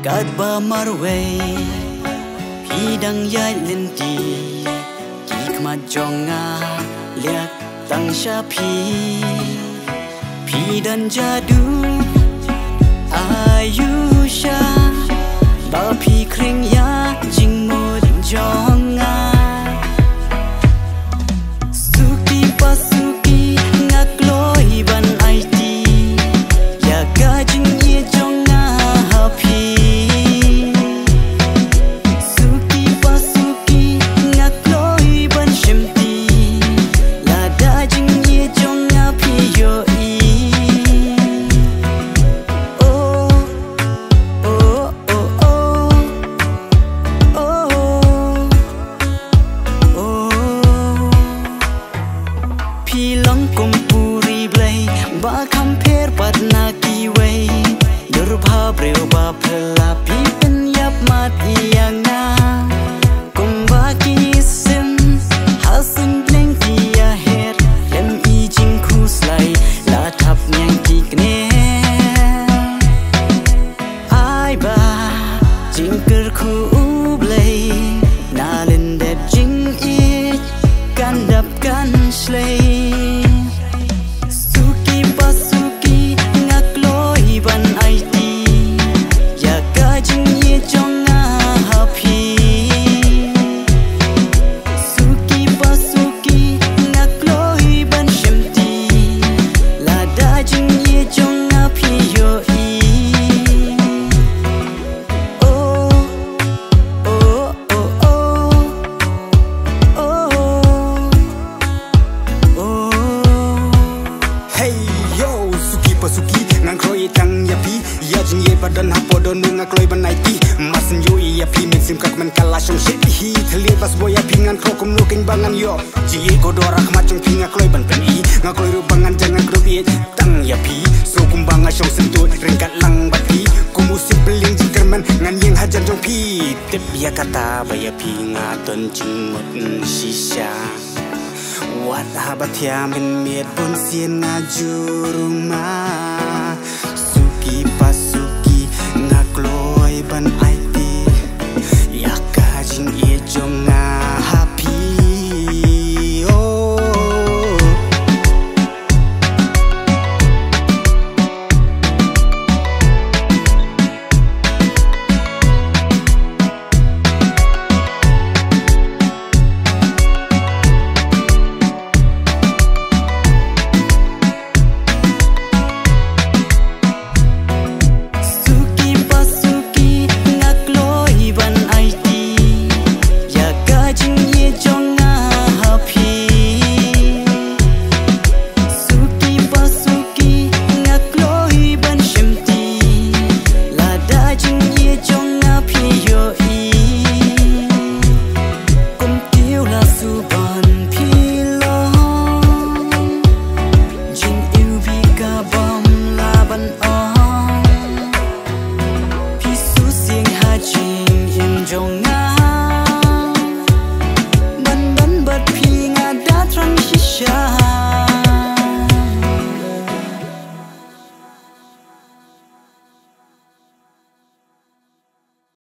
Kat ba marway Pi dang yai linti Ki kmat jonga Liak tang sha Pi dan jadu Ayusha Ba pi kring ya Jing mud jonga Suki pasuki Ngak loi ban IT Ya ga jing ye jonga happy Suki pasuki Ngak loi ban shimti La da jing ye jonga pi yo i Ba compare but na ki way Durba breu ba phela pi pen yap mat yang na kum ba ki sim hasun bleng ki ya her lem I jing khu slai la thap nyang ki kne ai ba jing ker khu blai na len det jing I kan dap kan slay Badan hapo don ngak loi ban IT masin yo ya pi min sim kak men kala shom shit hi thli bas boya pingan krokum nuking bangan yo ji go dora khma chung pi ngak loi ban pen I ngak loi ru bangan jangan group ye tang ya pi so kum banga shom sim tu ringkat lang bat pi kum usip beling jingkerman ngan yeng hajan jong pi tip ya kata baya pi ngaton jing mot shisha wat habatia men miet bon sien ngajuruma suki pasuki ngak loi ban ai